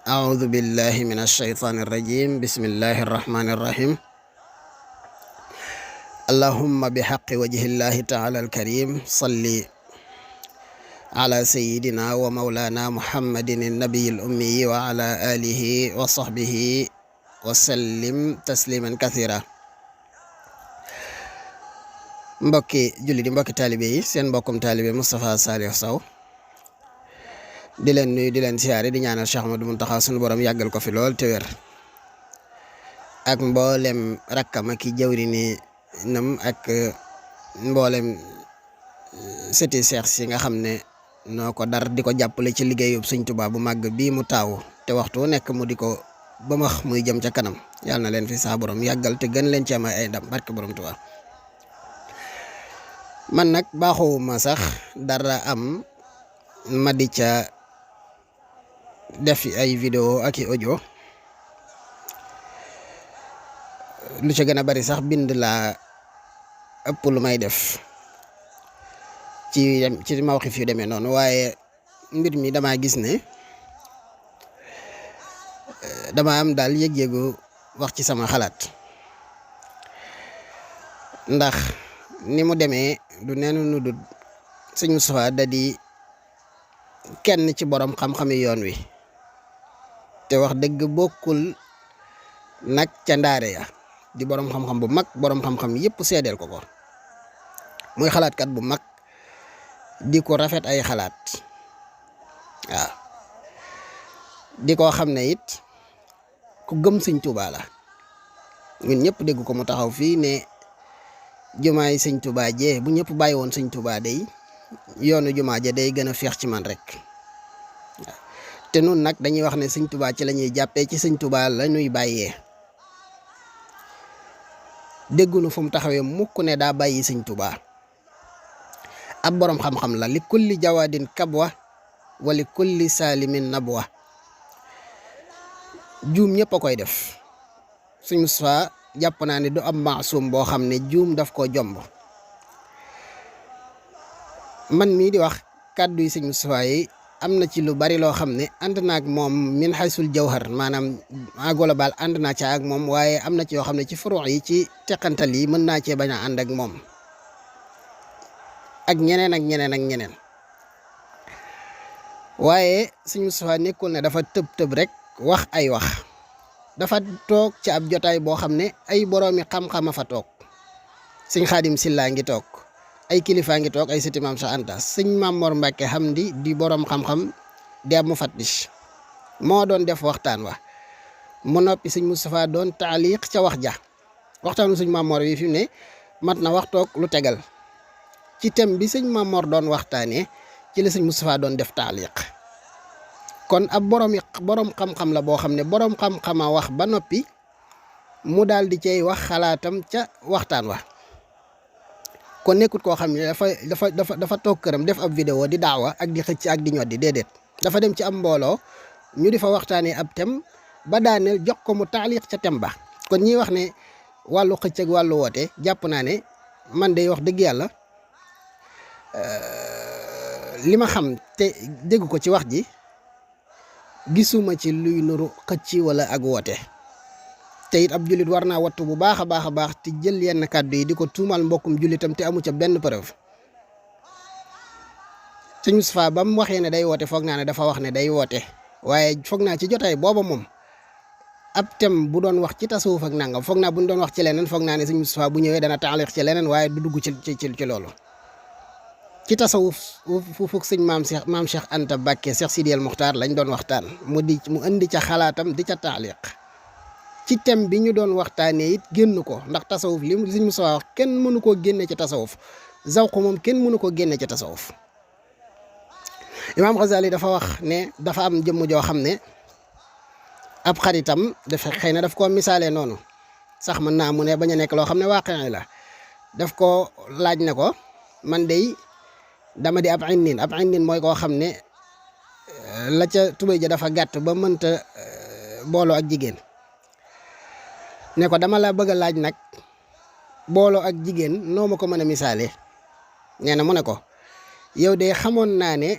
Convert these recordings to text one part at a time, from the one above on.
أعوذ بالله من الشيطان الرجيم بسم الله الرحمن الرحيم اللهم بحق وجه الله تعالى الكريم صل على سيدنا ومولانا محمد النبي الأمي وعلى آله وصحبه وسلم تسليما كثيرا. mbokki julli di mbokki taalibe yi seen mbokkum taalibe Moustapha Saliou Sow di leen nuyu di leen siyaare di ñaanal Cheikh Ahmadou Mountakha sunu borom yàggal ko fi lool te wér ak mboolem rakkam ak jawrini nam ak mboolem sëti Cheikh si nga xam ne noo ko dar di ko jàppale ci liggéeyub Sëñ Tuubaa bu màgg bii mu taawu te waxtu nekk mu di ko ba max muy jëm ca kanam yàlla na leen fi saa borom yàggal te gën leen ci am ay ndam barke borom Tuubaa. man nag baaxuma sax dara am ma di ca def ay vidéo ak i audio lu ca gën a bari sax bind laa ëpp lu may def ci mawqif yu demee noonu waaye mbir mi dama gis ne dama am daal yëg-yëgu wax ci sama xalaat ndax ni mu demee du neenu nu dut sëñ Moustapha da di kenn ci borom xam-xami yoon wi te wax dëgg bokkul nag ca ndaare ya di borom xam-xam bu mag borom xam-xam yëpp seedeel ko ko muy xalaatkat bu mag di ko rafet ay xalaat waaw di ko xam ne it ku gëm Sëñ Tuubaa la ñun ñëpp dégg ko mu taxaw fii ne jumaay Sëñ Tuubaa jee bu ñëpp bàyyi woon Sëñ Tuubaa day yoonu jumaa ja day gën a feex ci man rek waaw te nun nag dañuy wax ne Sëñ Tuubaa ci la ñuy jàppee ci Sëñ Tuubaa la ñuy bàyyee déggunu fu mu taxawee mukk ne daa bàyyi Sëñ Tuubaa ab boroom xam-xam la li kulli jawaadin kabwa wa li kulli saalimin nabwa juum ñëpp a koy def Sëñ Moustapha jàpp naa ne du am maasum boo xam ne juum daf koo jomb man mii di wax kàddu yi Sëñ Moustapha yi am na ci lu bari loo xam ne ànd naa ak moom min xaysul jawhar maanaam en global ànd naa ca ak moom waaye am na ci yoo xam ne ci furu yi ci teqantal yi mën naa cee bañ a ànd ak moom ak ñeneen ak ñeneen ak ñeneen waaye Sëñ Moustapha nekkul ne dafa tëb rek wax ay wax dafa toog ci ab jotaay boo xam ne ay boroomi xam-xama fa toog sëñ Xaadim Silla ngi toog ay kilifaa ngi toog ay sëti Maam Cheikh Anta sëñ Maam Mor Mbàkke Hamdi di boroom xam-xam di ab mufattish moo doon def waxtaan wa mu noppi Sëñ Moustapha doon taaliq ca wax ja waxtaanu sëñ Maam Mor wi fi mu ne mat na wax toog lu tegal ci thème bi sëñ Maam Mor doon waxtaanee ci la Sëñ Moustapha doon def taaliq kon ab boroom xam-xam la boo xam ne boroom xam-xama wax ba noppi mu daal di cay wax xalaatam ca waxtaan wa kon nekkut koo xam ne dafa toog këram def ab vidéo di daawa ak di xëcc ak di ñoddi déedéet dafa dem ci am mbooloo ñu di fa waxtaanee ab thème ba daaneel jox ko mu taaliq ca thème ba kon ñiy wax ne wàllu xëcc ak wàllu woote jàpp naa ne man day wax dëgg yàlla li ma xam te dégg ko ci wax ji gisuma ci luy nuru xëcc wala ak woote te it ab jullit war naa wattu bu baax a baax te jël yenn kàddu yi di ko tuumal mbokkum jullitam te amu ca benn preuve Sëñ Moustapha ba mu waxee ne day woote foog naa ne dafa wax ne day woote waaye foog naa ci jotaay booba moom ab thème bu doon wax ci tasawuf ak nangam foog naa bu ñu doon wax ci leneen foog naa ne Sëñ Moustapha bu ñëwee dana taaliq ci leneen waaye du dugg ci loolu ci tasawuf fu fukk sëñ maam Cheikh Anta Bakke Cheikh Sidiel Muxtaar lañ doon waxtaan mu indi ca xalaatam di ca taaliq ci thème bi ñu doon waxtaanee it génn ko ndax tasawuf li Sëñ Moustapha wax kenn mënu koo génne ci tasawuf zawq moom kenn mënu koo génne ci tasawuf Imaam Ghazali dafa wax ne dafa am jëmm joo xam ne ab xaritam dafa xëy na daf koo misaalee noonu sax mën naa mu ne bañ a nekk loo xam ne waaqi la daf ko laaj ne ko man dey dama di ab innin mooy koo xam ne la ca tubéy ja dafa gàtt ba mënta booloo ak jigéen ne ko dama la bëgg a laaj nag booloo ak jigéen noo ma ko mën a misaale nee na mu ne ko yow de xamoon naa ne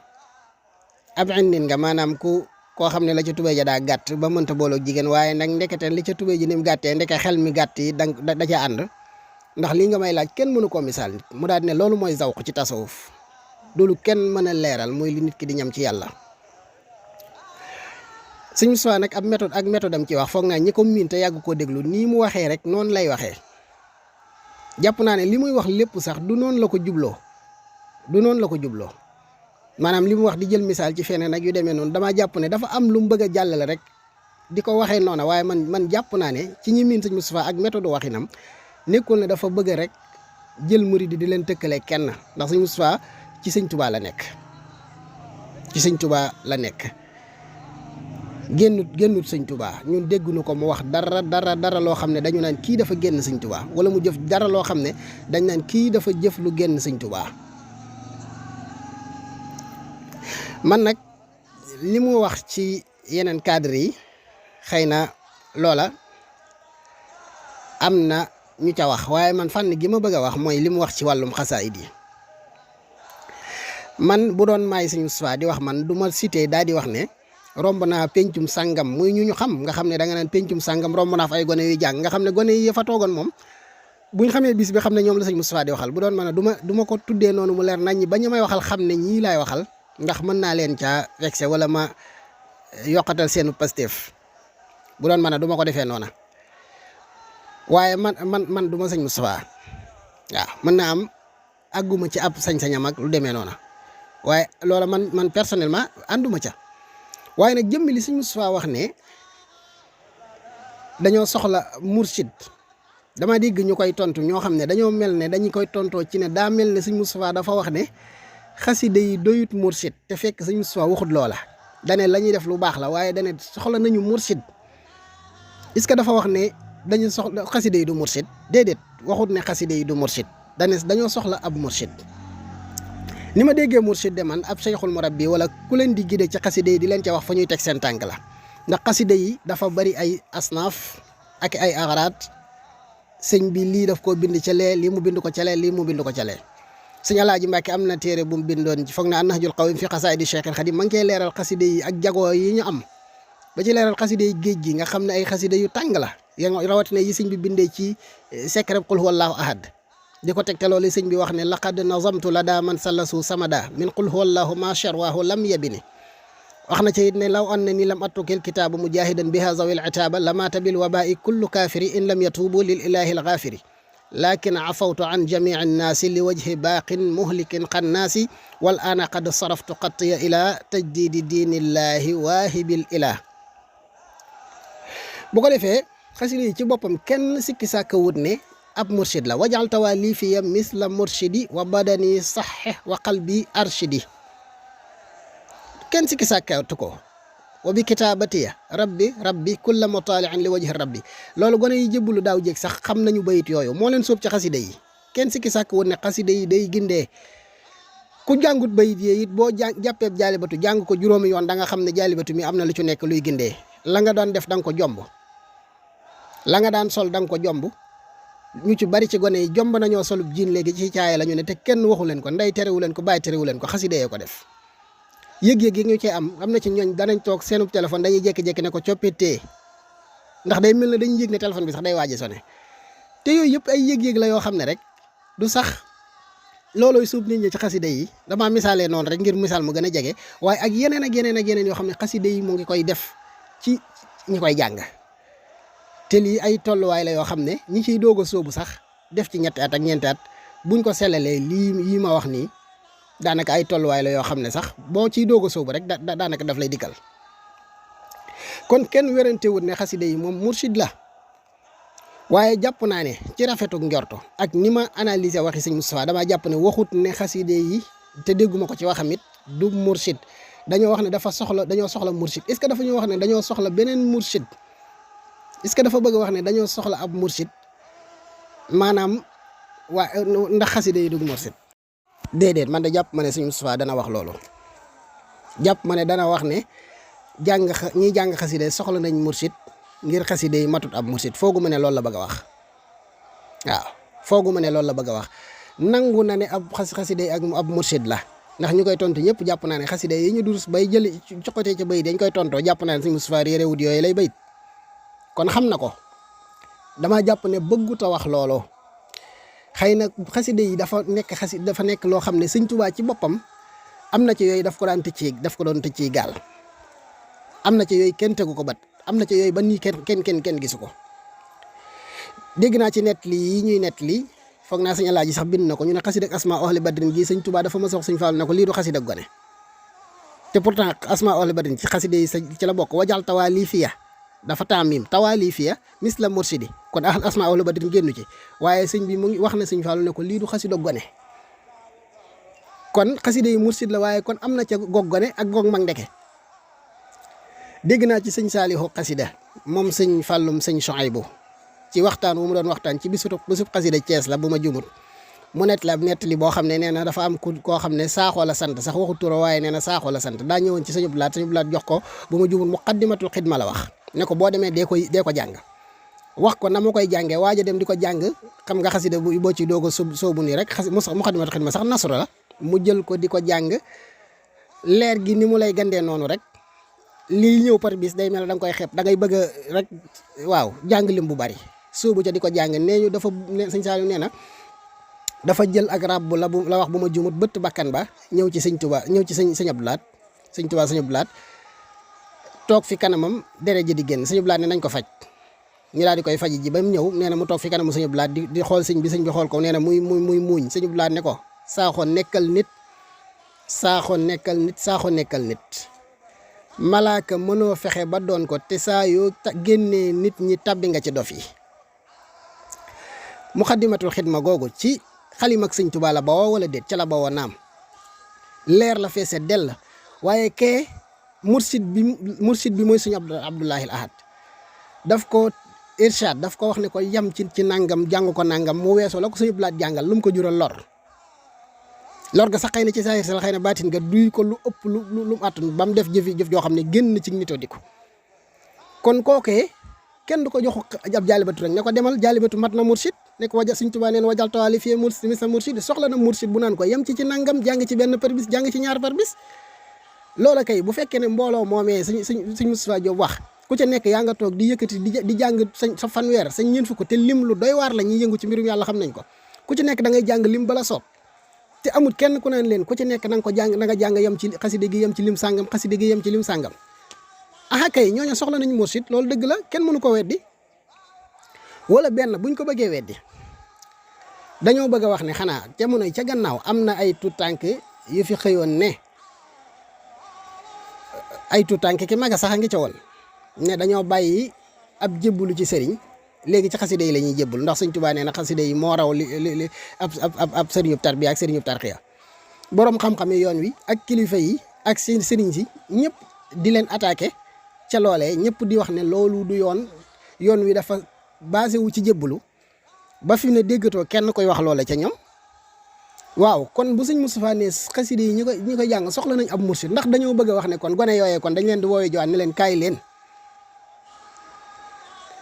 ab innin nga maanaam ku koo xam ne la ca tubéy ja daa gàtt ba mënta booloo jigéen waaye nag ndekete li ca tubéy ji ni mu gàttee ndeke xel mi gàtt yi da ca ànd ndax lii nga may laaj kenn mënu koo misaal nit mu daal ne loolu mooy zawq ci tasawuf loolu kenn mën a leeral mooy li nit ki di ñam ci yàlla. Sëñ Moustapha nag ab méthode am ci wax foog naa ñi ko miin te yàgg koo déglu nii mu waxee rek noonu lay waxee jàpp naa ne li muy wax lépp sax du noonu la ko jubloo maanaam li mu wax di jël misaal ci feneen ak yu demee noonu damaa jàpp ne dafa am lu mu bëgg a jàllale rek di ko waxee noona waaye man jàpp naa ne ci ñi miin Sëñ Moustapha ak méthode waxinam nekkul ne dafa bëgg rek jël murid di leen tëkkale kenn ndax Sëñ Moustapha ci Sëñ Tuubaa la nekk génnut Sëñ Tuubaa ñun dégguñu ko mu wax dara loo xam ne dañu naan kii dafa génn Sëñ Tuubaa wala mu jëf dara loo xam ne dañ naan kii dafa jëf lu génn Sëñ Tuubaa. Man nag li mu wax ci yeneen cadre yi xëy na loola am na ñu ca wax waaye man fànn gi ma bëgg a wax mooy li mu wax ci wàllum xasaayid yi man bu doon maay Sëñ Moustapha di wax man du ma cité daal di wax ne romb naa pencum sàngam muy ñu xam nga xam ne da nga naan pencum sàngam romb naa fa ay gone yuy jàng nga xam ne gone yi fa toogoon moom buñ xamee bis bi xam ne ñoom la Sëñ Moustapha di waxal bu doon mën a du ma ko tuddee noonu mu leer nañ ñi ba ñu may waxal xam ne ñii laay waxal ndax mën naa leen caa vexé wala ma yokkatal seenu Pastef bu doon mën a du ma ko defee noona waaye man du ma Sëñ Moustapha waaw mën naa am àgguma ci ab sañ-sañam ak lu demee noona waaye loola man personnellement ànduma ca waaye nag jëmmi li Sëñ Moustapha wax ne dañoo soxla mursid dama dégg ñu koy tontu ñoo xam ne dañoo mel ne dañu koy tontoo ci ne daa mel ne Sëñ Moustapha dafa wax ne xasida yi doyut mursid te fekk Sëñ Moustapha waxut loola dane la ñuy def lu baax la waaye dane soxla nañu mursid est-ce que dafa wax ne dañu soxla xasida yi du mursid déedéet waxut ne xasida yi du mursid dane dañoo soxla ab mursid ni ma déggee mursid de man ab cheikhul murabbi wala ku leen di gide ci xasida yi di leen ca wax fa ñuy teg seen tànk la ndax xasida yi dafa bari ay asnaaf ak ay agaraat sëñ bi lii daf koo bind ca lee lii mu bind ko ca lee lii mu bind ko ca lee sëñ Alaaji Mbàkke am na téere bu mu bindoon ci foog naa Nahjul Qawim fi xasaayidi Cheikhul Xadim ma ngi koy leeral xasida yi ak jagoo yi ñu am ba ci leeral xasida yi géej gi nga xam ne ay xasida yu tàng la rawatina yi sëñ bi bindee ci secret qul huwallahu ahad di ko tegte loolu sëñ bi wax ne laqad nazamtu la daa man sallasu samada min qul huwallahu ma sharwahu lam yabini wax na ci it ne law an na ni lam attukil kitaabu mujahidan biha zawil itaaba lamaata bil wabai kullu kaafiri in lam yatuubu lil ilahi al gaafiri lakin afawtu an jamii annaasi li wajhi baaqin muhlikin xannaasi wal ana qad saraftu qattiya ila tajdidi diinillahi waahibil ilah bu ko defee xasida yi ci boppam kenn sikki sàkka wut ne ab mursid la wajal tawali fiya misla murshidi wa badani saxe wa qalbi arshidi kenn sikki sàkkatu ko wa bi kitaabatiya rabbi kulla mutaaliin li wajhi rabbi loolu gone yi jëbbulu daaw jéeg sax xam nañu bayit yooyu moo leen sóob ci xasida yi kenn sikki sàkk woon ne xasida yi day gindee ku jàngut bayit yi it boo jàppeeb jaalibatu jàng ko juróomi yoon da nga xam ne jaalibatu mi am na lu ci nekk luy gindee la nga doon def da nga ko jomb la nga daan sol da nga ko jomb ñu ci bari ci gone yi jomb nañoo solub jiin léegi ci caaye la ñu ne te kenn waxu leen ko ndey terewu leen ko bàyyi terewu leen ko xasida yee ko def yëg-yëg yi ñu cee am na ci ñooñ danañ toog seenub téléphone dañuy jékki-jékki ne ko coppitee ndax day mel ne dañuy yëg ne téléphone bi sax day waaj a sone te yooyu yëpp ay yëg-yëg la yoo xam ne rek du sax loolooy suub nit ñi ci xasida yi damaa misaalee noonu rek ngir misaal mu gën a jege waaye ak yeneen yoo xam ne xasida yi mu ngi koy def ci ñi koy jàng te lii ay tolluwaay la yoo xam ne ñi ciy doog a sóobu sax def ci ñetti at ak ñeenti at buñ ko sellalee lii ma wax nii daanaka ay tolluwaay la yoo xam ne sax boo ciy doog a sóobu rek daanaka daf lay dikkal kon kenn werante wut ne xasida yi moom mursid la waaye jàpp naa ne ci rafetuk njorto ak ni ma analyser waxi sëñ Moustapha damaa jàpp ne waxut ne xasida yi te dégguma ko ci waxam it du mursid dañoo wax ne dañoo soxla mursid est-ce que dafa ñu wax ne dañoo soxla beneen mursid est-ce que dafa bëgg wax ne dañoo soxla ab mursid maanaam waa ndax xasida yi du mursid déedéet man de jàpp ma ne sëñ Moustapha dana wax loolu jàpp ma ne dana wax ne ñiy jàng xasida soxla nañ mursid ngir xasida yi matut ab mursid foogu ma ne loolu la bëgg a wax waaw foogu ma ne loolu la bëgg a wax nangu na ne ab xasida yi ak ab mursid la ndax ñu koy tontu ñëpp jàpp naa ne xasida yi ñu durus bay jëli cokkatee ca bayit dañ koy tontoo jàpp naa ne sëñ Moustapha réeréwut yooyu lay bayit kon xam na ko dama jàpp ne bëggut a wax loolu xëy na xasida yi dafa nekk loo xam ne sëñ Tuubaa ci boppam am na ci yooyu daf ko doon tëj ci gaal am na ci yooyu kenn tegu ko bat am na ci yooyu ba nii kenn gisu ko dégg naa ci nett li yi ñuy nett li foog naa sëñ Alaaji sax bind na ko ñu ne xasida ak asma ahli badrin gi sëñ Tuubaa dafa ma sox sëñ Fallu ne ko lii du xasida ak gone te pourtant asma ahli badrin ci xasida yi ci la bokk wajal tawali fiya dafa taamim tawali fiya misla mursidi kon asma ahli badrin génnu ci waaye sëñ bi mu ngi wax na sëñ Fallu ne ko lii du xasida ak gone kon xasida yi mursid la waaye kon am na ca goog gone ak goog mag ndeke dégg naa ci sëñ Saalihu xasida moom sëñ Fallum sëñ Sohaybu ci waxtaan wu mu doon waxtaan ci bisub xasida Cees la bu ma jumut mu nett li boo xam ne nee na dafa am koo xam ne saaxoo la sant sax waxu turo waaye nee na saaxoo la sant daa ñëwoon ci sëñ Blaat jox ko bu ma jumut muqaddimatul xidma la wax ne ko boo demee dee ko jàng wax ko na ma koy jàngee waaja dem di ko jàng xam nga xasida boo ci doog a soobu nii rek muqaddimatul xidma sax nasru la mu jël ko di ko jàng leer gi ni mu lay gandee noonu rek lii ñëw par bis day mel da nga koy xeeb da ngay bëgg a rek waaw jàng lim bu bari soobu ca di ko jàng nee ñu dafa sëñ Saliou nee na dafa jël ak rab bu la wax bu ma jumut bëtt bakkan ba ñëw ci sëñ Tuubaa ñëw ci sëñ Abdou Lahad sëñ Tuubaa sëñ Abdou Lahad toog fi kanamam deret ji di génn sëñ Abdou Lahad ne nañ ko faj ñu daal di koy faj ji ba mu ñëw nee na mu toog fi kanamu sëñ Abdou Lahad di xool sëñ bi xool ko nee na muy muuñ sëñ Abdou Lahad ne ko saaxoo nekkal nit malaaka mënoo fexe ba doon ko te saa yoo génnee nit ñi tabbi nga ci dof yi muxaddimatul xidma googu ci xalim ak sëñ Tuubaa la bawoo wala déet ca la bawoo naam leer la feese dell waaye kee mursid bi mooy sëñ Abdullahi Ahad daf ko irshad daf ko wax ne ko yam ci nangam jàng ko nangam mu weesoo la ko sëñ Abdulaay jàngal lu mu ko jural lor ga sax xëy na ci saahir sa xëy na baatin nga duy ko lu ëpp lu mu àttun ba mu def jëf joo xam ne génn ci nitoo di ko kon kookee kenn du ko jox ab jaalibatu rek ne ko demal jaalibatu mat na mursid ne ko waja Sëñ Tuubaa neen wajal tawali fii mursid soxla na mursid bu naan ko yem ci nangam jàng ci benn par bis jàng ci ñaar par bis loola kay bu fekkee ne mbooloo moomee sëñ Moustapha Diop wax ku ca nekk yaa nga toog di yëkkati di jàng sa fanweer sa ñeent fukk te lim lu doy waar la ñuy yëngu ci mbirum yàlla xam nañ ko ku ci nekk da ngay jàng lim bala soob te amul kenn ku naan leen ku ci nekk na nga ko jàng na nga jàng yem ci xaside gi yem ci lim sàngam xaside gi yem ci lim sàngam aha kay ñooñu soxla nañu mursid loolu dëgg la kenn mënu ko weddi wala benn buñ ko bëggee weddi dañoo bëgg a wax ne xanaa jamono yi ca gannaaw am na ay tuutànk yu fi xëyoon ne ay tuutànk ki maga sax a ngi ca woon ne dañoo bàyyi ab jébbulu ci sëriñ léegi ci xaside yi la ñuy jébbul ndax Sëñ Tuubaa nee na xaside yi moo raw li ab sëriñub tarbiya ak sëriñub tarxiya boroom xam-xam yi yoon wi ak kilifa yi ak seen sëriñ si ñëpp di leen attaqué ca loolee ñëpp di wax ne loolu du yoon wi dafa basé wu ci jébbulu ba fi ne déggatoo kenn koy wax loola ca ñoom waaw kon bu Sëñ Moustapha ne xaside yi ñi koy jàng soxla nañ ab mursid ndax dañoo bëgg a wax ne kon gone yooyee kon dañ leen di woowee jowaat ne leen kaay leen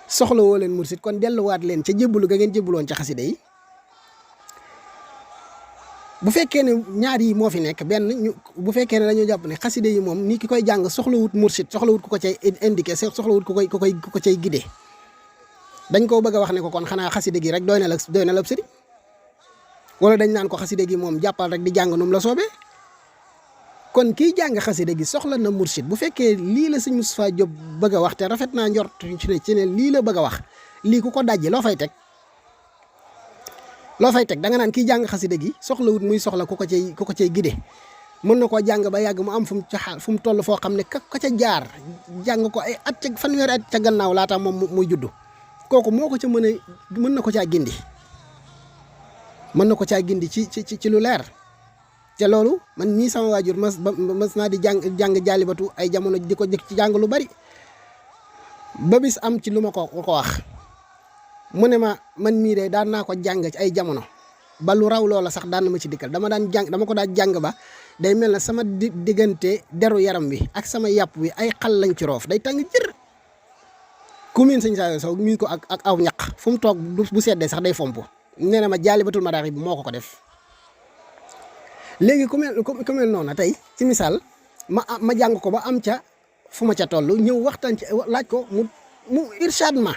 soxla woo leen mursid kon delluwaat leen ca jébbulu ga ngeen jébbuloon ca xaside yi bu fekkee ne ñaar yi moo fi nekk benn bu fekkee ne dañoo jàpp ne xaside yi moom ni ki koy jàng soxlawut mursid soxlawut ku ko cay indiqué soxlawut ku ko cay guidé dañ koo bëgg a wax ne ko kon xanaa xaside gi rek doy na la sëriñ wala dañ naan ko xaside gi moom jàppal rek di jàng num la soobee kon kiy jàng xaside gi soxla na mursid bu fekkee lii la Sëñ Moustapha Diop bëgg a wax te rafet naa njort ci ne lii la bëgg a wax lii ku ko dajji loo fay teg da nga naan kiy jàng xaside gi soxlawut muy soxla ku ko cay gide mën na koo jàng ba yàgg mu am fu mu toll foo xam ne ka ca jaar jàng ko ay at ca fanweeri at ca gannaaw laata moom muy juddu kooku moo ko ca mën na ko caa gindi ci lu leer te loolu man ñii sama waajur mas naa di jàng jaalibatu ay jamono di ko jëkk ci jàng lu bari ba bis am ci lu ma ko wax mu ne ma man mii de daan naa ko jàng ci ay jamono ba lu raw loola sax daan na ma ci dikkal dama ko daan jàng ba day mel na sama diggante deru yaram wi ak sama yàpp wi ay xal lañ ci roof day tàng jër ku miin sëñ Saliou Sow miin ko ak aw ñaq fu mu toog bu seddee sax day fomp nee na ma jaalibatul maraaxib bi moo ko def léegi ku mel noonu tey ci misaal ma jàng ko ba am ca fu ma ca toll ñëw waxtaan ci laaj ko mu irshad ma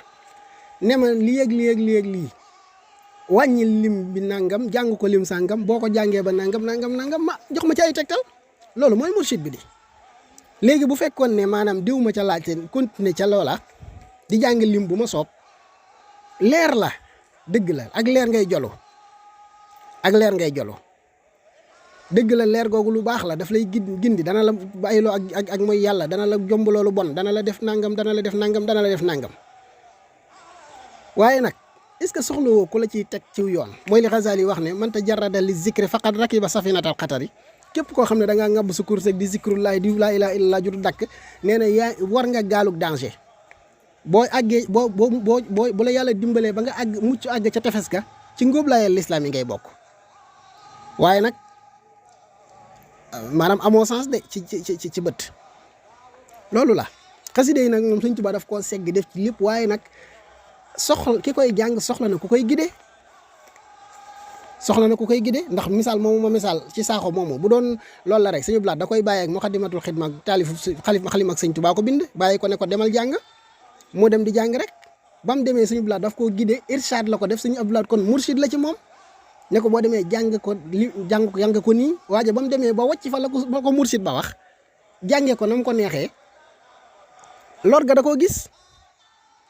ne ma lii ak lii ak lii ak lii wàññi lim bi nangam jàng ko lim sangam boo ko jàngee ba nangam ma jox ma ci ay tegtal loolu mooy mursid bi di léegi bu fekkoon ne maanaam diw ma ca laajte continuer ca loola di jàng lim bu ma soob leer la dëgg la ak leer ngay jolo dëgg la leer googu lu baax la daf lay gindi dana la bàyyiloo ak mooy yàlla dana la jomb loolu bon dana la def nangam dana la def nangam waaye nag est-ce que soxlawoo ku la ciy teg ciw yoon mooy li Xasaali wax ne man tajarrada li zikri faqad rakiba safinatal xatari képp koo xam ne da ngaa ŋàbb sa kurus di zikrullahi di laa ilaaha illallaah jur dakk nee na yaa war nga gaalug danger boo àggee bu la yàlla dimbalee ba nga mucc àgg ca tefes ga ci ngóoblaayal lislaam yi ngay bokk waaye nag maanaam amoo sens de ci bët loolu la xasida yi nag moom Sëñ Tuubaa daf koo segg def ci lépp waaye nag ki koy jàng soxla na ku koy gide ndax misaal moomu ma misaal ci saaxo moomu bu doon loolu la rek Sëñ Blaat da koy bàyyi ak Muxaddamatul Xidma taalifu xalima ak Sëñ Tuubaa ko bind bàyyi ko ne ko demal jàng moo dem di jàng rek ba mu demee Sëñ Blaat daf koo gide irshad la ko def Sëñ Abdou Lahat kon mursid la ci moom ne ko boo demee jàng ko nii waaye ba mu demee ba wàcc fa la ko mursid ba wax jàngee ko na mu ko neexee lor ga da koo gis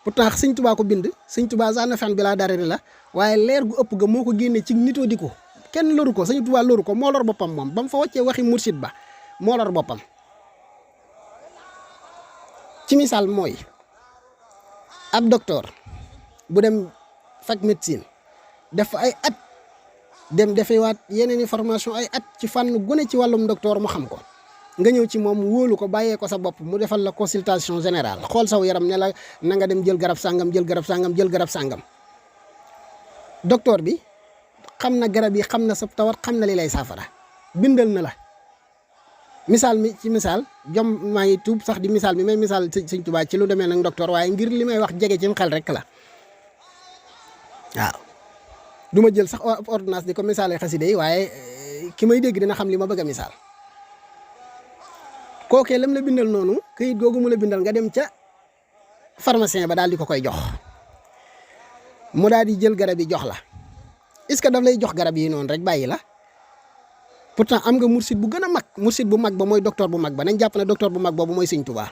pourtant Sëñ Tuubaa ko bind Sëñ Tuubaa sax na fen bi laa darari la waaye leer gu ëpp ga moo ko génnee ci nitoo di ko kenn loru ko Sëñ Tuubaa loru ko moo lor boppam moom ba mu fa wàccee waxi mursid ba moo lor boppam ci misaal mooy ab docteur bu dem fac médecine def fa ay at dem defewaat yeneen i formation ay at ci fànn gune ci wàllum docteur mu xam ko nga ñëw ci moom wóolu ko bàyyee ko sa bopp mu defal la consultation générale xool saw yaram ne la na nga dem jël garab sàngam docteur bi xam na garab yi xam na sa tawat xam na li lay saafara bindal na la misaal mi ci misaal maa ngi tuub sax di misaal mi may misaal Sëñ Tuubaa ci lu demee nag docteur waaye ngir li may wax jege ci xel rek la waaw du ma jël sax ordonnance di ko misaalee xasida yi waaye ki may dégg dina xam li ma bëgg a misaal kookee lam la bindal noonu këyit googu mu la bindal nga dem ca pharmacien ba daal di ko koy jox mu daal di jël garab yi jox la est-ce que daf lay jox garab yi noonu rek bàyyi la pourtant am nga mursid bu gën a mag mursid bu mag ba mooy docteur bu mag ba nañ jàpp ne docteur bu mag boobu mooy Sëñ Tuubaa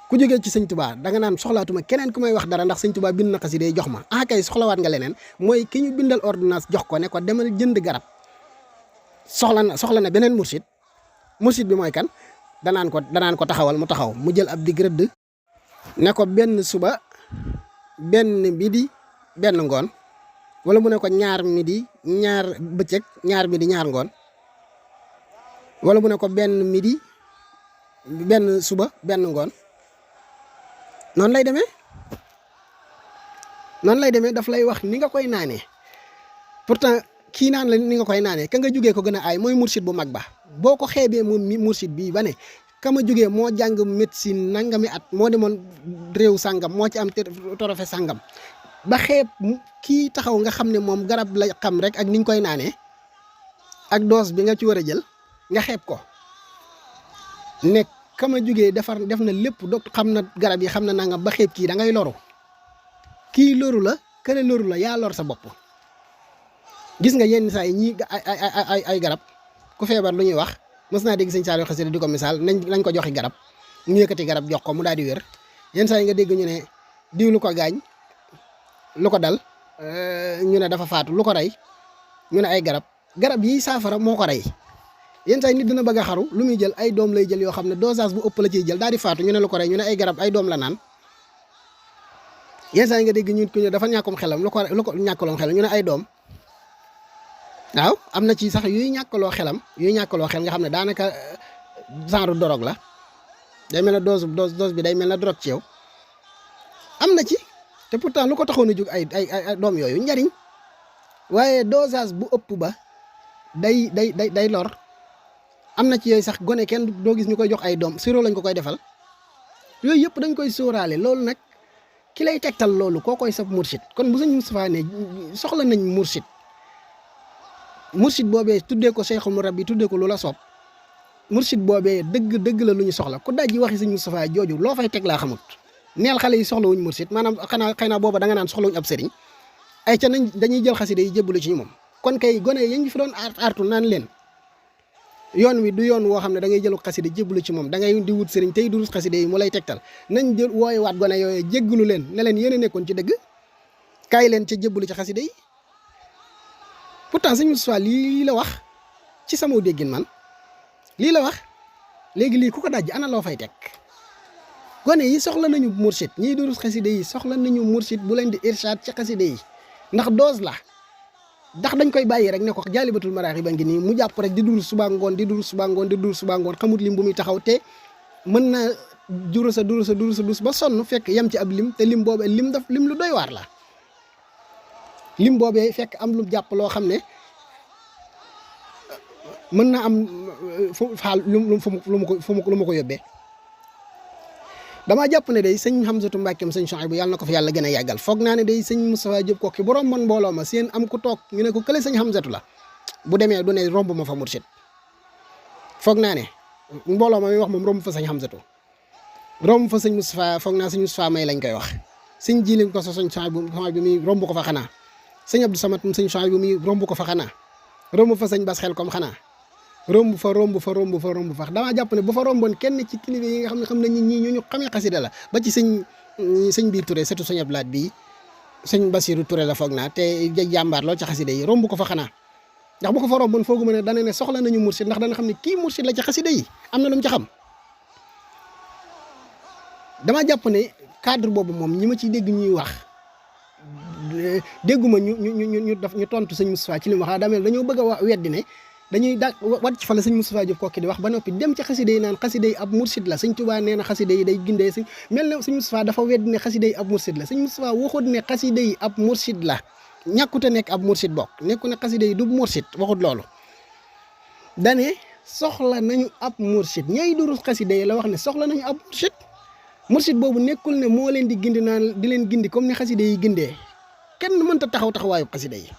ku jógee ci Sëñ Tuubaa da nga naan soxlaatuma keneen ku may wax dara ndax Sëñ Tuubaa bind na xasida yi jox ma kay soxlawaat nga leneen mooy ki ñu bindal ordonnance jox ko ne ko demal jënd garab soxla na beneen mursid bi mooy kan danaan ko taxawal mu taxaw mu jël ab dig rëdd ne ko benn suba benn midi benn ngoon wala mu ne ko ñaar midi ñaar bëccëg ñaar midi ñaar ngoon wala mu ne ko benn midi benn suba benn ngoon noonu lay demee daf lay wax ni nga koy naanee pourtant kii naan la ni nga koy naanee ka nga jógee ko gën a aay mooy mursid bu mag ba boo ko xeebee moom mursid bii ba ne ka ma jógee moo jàng médecine nangami at moo demoon réew sàngam moo ci am trophée sàngam ba xeeb kii taxaw nga xam ne moom garab la xam rek ak niñ koy naanee ak dose bi nga ci war a jël nga xeeb ko ne ka ma jógee def na lépp xam na garab yi xam na nangam ba xeeb kii da ngay loru kii loru la kële loru la yaa lor sa bopp gis nga yenn saa yi ñii ay garab ku feebar lu ñuy wax mës naa dégg Sëñ Saaliw Xasida di ko misaal nañ ko joxi garab ñu yëkkati garab jox ko mu daal di wér yenn saa yi nga dégg ñu ne diw lu ko gaañ lu ko dal ñu ne dafa faatu lu ko rey ñu ne ay garab yi saafara moo ko rey yenn saa yi nit dina bëgg a xaru lu muy jël ay doom lay jël yoo xam ne dosage bu ëpp la ciy jël daal di faatu ñu ne lu ko rey ñu ne ay garab ay doom la naan yenn saa yi nga dégg ñu dafa ñàkkum xelam lu ko ñàkkaloon xelam ñu ne ay doom waaw am na ci sax yuy ñàkkaloo xel nga xam ne daanaka genre drogue la day mel ne dose bi day mel ne drogue ci yow am na ci te pourtant lu ko taxoon a jóg ay doom yooyu njariñ waaye dosage bu ëpp ba day lor am na ci yooyu sax gone kenn doo gis ñu koy jox ay doom sirop lañ ko koy defal yooyu yëpp dañ koy sóoraale loolu nag ki lay tegtal loolu koo koy sab mursid kon bu Sëñ Moustapha ne soxla nañ mursid mursid boobee tuddee ko Cheikhul Murabbi tuddee ko lu la soob mursid boobee dëgg lu ñu soxla ku dajji waxi sëñ Moustapha jooju loo fay teg laa xamut neel xale yi soxla wuñ mursid maanaam xëy na booba da nga naan soxla wuñ ab sëriñ ay ca nañ dañuy jël xasida yi jébbalu ci moom kon kay gone yañ fi doon artu naan leen yoon wi du yoon woo xam ne da ngay jëlu xasida jébbalu ci moom da ngay di wut sëriñ tey durus xasida yi mu lay tegtal nañ jël wooye waat gone yooyu jéggalu leen ne leen yéen a nekkoon ci dëgg kaay leen ca jébbalu ci xasida yi pourtant sëñ Moustapha lii la wax ci sama déggin man lii la wax léegi lii ku ko dajji ana loo fay teg gone yi soxla nañu mursid ñiy durus xasida yi soxla nañu mursid bu leen di irshad ci xasida yi ndax dose la ndax dañ koy bàyyi rek ne ko jaalibatul maraaxib ba ngi nii mu jàpp rek di dul suba ngoon di dul suba ngoon di dul suba ngoon xamut lim bu muy taxaw te mën na durusa ba sonn fekk yem ci ab lim te lim boobee lim lu doy waar la lim boobee fekk am lu jàpp loo xam ne mën na am lu ma ko yóbbee damaa jàpp ne day sëñ Hamzatu Mbàkkeem sëñ Chouaïbou yàlla na ko fi yàlla gën a yàggal foog naa ne day sëñ Moustapha Diop Koki borom man mbooloo ma seen am ku toog ñu ne ko kële sëñ Hamzatu la bu demee du ne romb ma fa mursid foog naa ne mbooloo ma mi wax moom romb fa sëñ Hamzatu romb fa sëñ Moustapha foog naa sëñ Moustapha may lañ koy wax sëñ Jilim ko sa sëñ Chouaïbou bi muy romb ko fa xanaa sëñ Abdou Samad sëñ Chouaïbou bi muy romb ko fa xanaa romb fa sëñ Bas xel comme xanaa romb fa damaa jàpp ne bu fa romboon kenn ci kilifa yi nga xam ne ñii ñu xamee xasida la ba ci sëñ biir Touré surtout sëñ Ablaat bii sëñ Basiru Touré la foog naa te jàmbaar lool ci xasida yi romb ko fa xanaa ndax bu ko fa romboon foogu ma ne dana ne soxla nañu mursid ndax dana xam ne kii mursid la ci xasida yi am na lu mu ci xam damaa jàpp ne cadre boobu moom ñi ma ciy dégg ñuy wax dégguma ñu tontu sëñ Moustapha ci li mu wax daa mel dañoo bëgg a weddi ne dañuy wat ci fa la sëñ Moustapha Diop Koki di wax ba noppi dem ci xasida yi naan xasida yi ab mursid la sëñ Tuubaa nee na xasida yi day gindee si mel ne sëñ Moustapha dafa weddi ne xasida yi ab mursid la sëñ Moustapha waxut ne xasida yi ab mursid la ñàkkute nekk ab mursid bokk nekku ne xasida yi du mursid waxut loolu dane soxla nañu ab mursid ñay durus xasida yi la wax ne soxla nañu ab mursid boobu nekkul ne moo leen di gindi naan di leen gindi comme ni xasida yi gindee kenn mënta taxawaayu xasida yi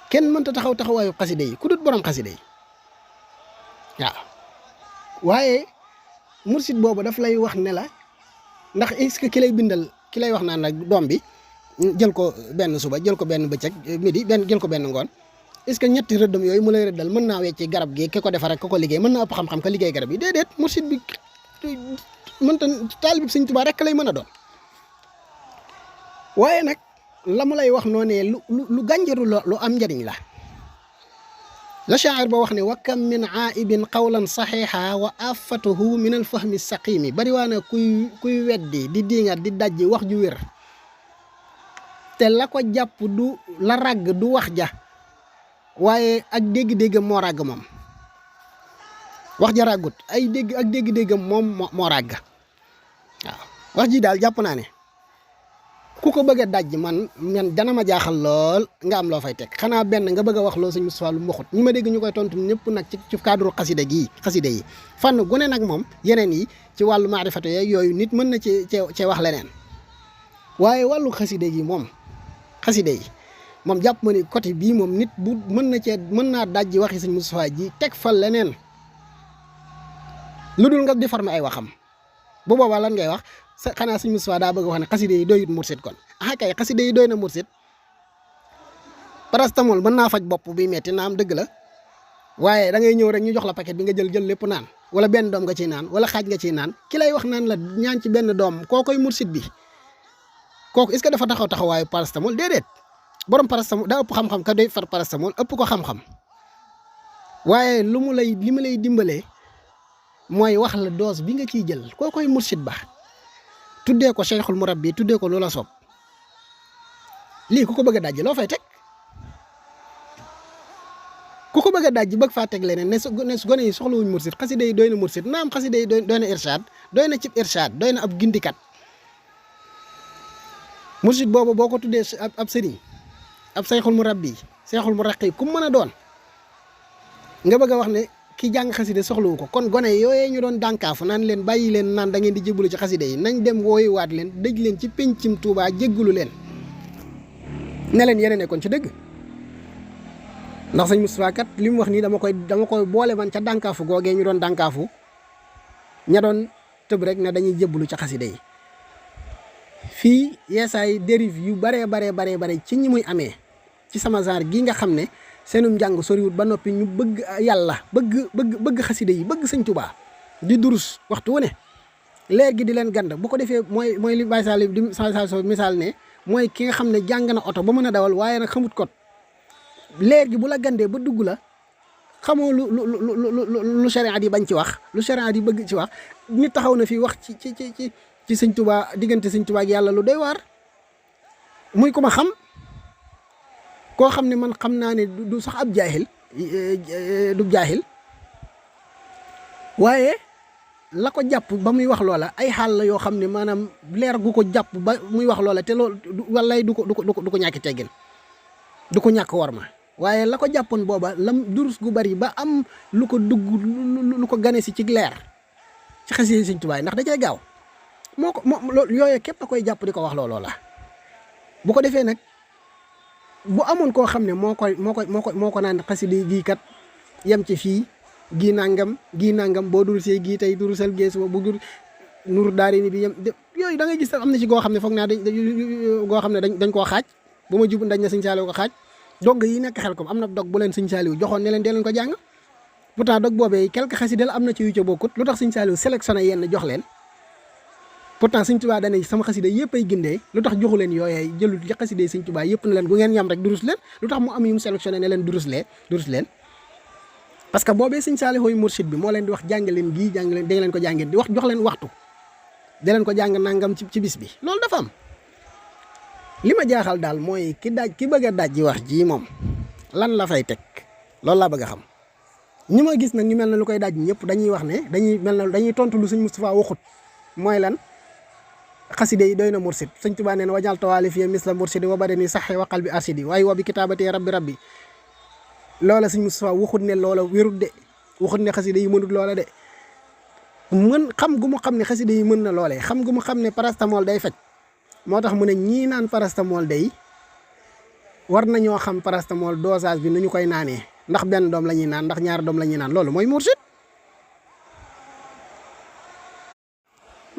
kenn mënta taxawaayu xasida yi ku dut borom xasida yi waaw waaye mursid boobu daf lay wax ne la ndax est-ce que ki lay bindal ki lay wax naan la doom bi jël ko benn suba jël ko benn bëccëg midi jël ko benn ngoon est-ce que ñetti rëddam yooyu mu lay rëddal mën naa wecci garab gi ki ko defar rek ko liggéey mën naa ëpp xam-xam ka liggéey garab yi déedéet mursid bi mënta taalibe bi Sëñ Tuubaa rek lay mën a doon waaye nag la mu lay wax noonee lu gànjaru lu am njëriñ la shaa'ir ba wax ne wa kam min aa'ibin qawlan saxiixa wa afatuhu min al fahmi saqimi bari waa na kuy weddi di diingat di dajji wax ju wér te la ko jàpp du la ràgg du wax ja waaye ak dégg-déggam moo ràgg moom wax ja ràggut ay dégg-déggam moom moo ràgg waaw wax ji daal jàpp naa ne ku ko bëgg a dajj man dana ma jaaxal lool nga am loo fay teg xanaa benn nga bëgg a wax loo sëñ Moustapha lu mu waxut ñi ma dégg ñu koy tontu ñëpp nag ci cadre xasida yi fànn gu ne nag moom yeneen yi ci wàllu maarifatu yooyu nit mën na ci wax leneen waaye wàllu xasida yi moom jàpp ma ni côté bii moom nit bu mën naa dajji waxi sëñ Moustapha ji teg fa leneen lu dul nga déformer ay waxam bu boobaa lan ngay wax xanaa sëñ Moustapha daa bëgg wax ne xasida yi doyut mursid kon kay xasida yi doy na mursid paracétamol mën naa faj bopp bi metti naam dëgg la waaye da ngay ñëw rek ñu jox la paquet bi nga jël lépp naan wala benn doom nga ciy naan wala xaaj nga ciy naan ki lay wax naan la ñaan ci benn doom koo koy mursid bi kooku est-ce que dafa taxawaayu paracétamol déedéet borom paracétamol daa ëpp xam-xam ka doy far paracétamol ëpp ko xam-xam waaye li mu lay dimbalee mooy wax la dose bi nga ciy jël koo koy mursid ba tuddee ko Cheikhul Murabbi tuddee ko loola soob lii ku ko bëgg a dajji loo fay teg ku ko bëgg a dajji bëgg faa teg leneen ne gone yi soxlawuñ mursid xasida yi doy na mursid naam xasida yi doy na irshad doy na cib irshad doy na ab gindikat mursid boobu boo ko tuddee ab sëriñ ab Cheikhul Murabbi Cheikhul Muraqi ku mën a doon nga bëgg a wax ne ki jàng xaside soxlawu ko kon gone yooyee ñu doon dànkaafu naan leen bàyyi leen naan da ngeen di jébbalu ci xaside yi nañ dem wooyu waat leen dëj leen ci pencim Tuubaa jéggalu leen ne leen yéen a nekkoon ci dëgg ndax sëñ Moustapha kat li mu wax nii dama koy boole man ca dànkaafu googee ñu doon dànkaafu ña doon tëb rek ne dañuy jébbalu ca xasida yi fii yeesaay dérive yu bare ci ñi muy amee ci sama genre gii nga xam ne seenum njàng soriwut ba noppi ñu bëgg yàlla bëgg xasida yi bëgg sëñ Tuubaa di durus waxtu wu ne leer gi di leen gand bu ko defee mooy li Baye Sall di misaal ne mooy ki nga xam ne jàng na oto ba mën a dawal waaye nag xamut kot leer gi bu la gandee ba dugg la xamoo lu sharia yi bañ ci wax lu sharia yi bëgg ci wax nit taxaw na fii wax ci sëñ Tuubaa diggante sëñ Tuubaa ak yàlla lu doy waar muy ko ma xam koo xam ne man xam naa ne du sax ab jaahil du jaahil waaye la ko jàpp ba muy wax loola ay xaal la yoo xam ne maanaam leer gu ko jàpp ba muy wax loola te loolu wallay du ko ñàkki teggin du ko ñàkk war ma waaye la ko jàppoon booba lam durus gu bari ba am lu ko dugg lu ko gane si ci leer ci xasida sëñ Tuubaa ndax da cay gaaw yooyu képp a koy jàpp di ko wax looloo la bu ko defee nag bu amoon koo xam ne moo ko naan xasida yi gii kat yem ci fii gii nangam boo durusee gii tey durusal gees bu dur nur daari ni bi yem yooyu da ngay gis am na ci goo xam ne foog naa goo xam ne dañ koo xaaj bu ma jub dañ na sëñ Saaliw ko xaaj dog yi nekk xel kom am na dog bu leen sëñ Saaliw joxoon ne leen dee leen ko jàng pourtant dog boobee quelques xasida la am na ci yu ca bokkut lu tax sëñ Saaliw sélectionné yenn jox leen pourtant sëñ Tuubaa dane sama xasida yëpp ay gindee lu tax joxu leen yooyee jëlul ci xasida sëñ Tuubaa yëpp na leen gu ngeen yam rek durus leen lu tax mu am yu mu sélectionné ne leen durus leen parce que boobee sëñ Saaliw hooy mursid bi moo leen di wax jàng leen gii jàng leen da leen ko jàngeen di wax jox leen waxtu da leen ko jàng nangam ci bis bi loolu dafa am li ma jaaxal daal mooy ki bëgg a daj ji wax ji moom lan la fay teg loolu laa bëgg a xam ñi ma gis nag ñu mel na lu koy daj ñëpp dañuy wax ne dañuy tontu lu sëñ Moustapha waxut mooy lan xaside yi doy na mursid sëñ Tuubaa neen wajal tawaali fi misla mursidi wa badani saxi wa qalbi arsidi waaye wa bi kitaabati rabbi loola sëñ Moustapha waxut ne loola wérut de waxut ne xaside yi mënut loola de mën xam gu mu xam ne xaside yi mën na loolee xam gu mu xam ne parastamol day faj moo tax mu ne ñii naan parastamol day war nañoo xam parastamol dosage bi nu ñu koy naanee ndax benn doom la ñuy naan ndax ñaari doom la ñuy naan loolu mooy mursid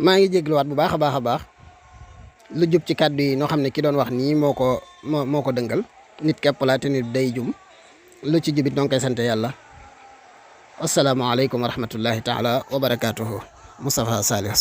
maa ngi jégluwaat bu baax a baax lu jub ci kàddu yi noo xam ne ki doon wax nii moo ko dëngal nit képp laa te nit day jum lu ci jubit donc koy sant yàlla asalaamaaleykum wa rahmatullahi taala wa barakaatuhu Moustapha Saliou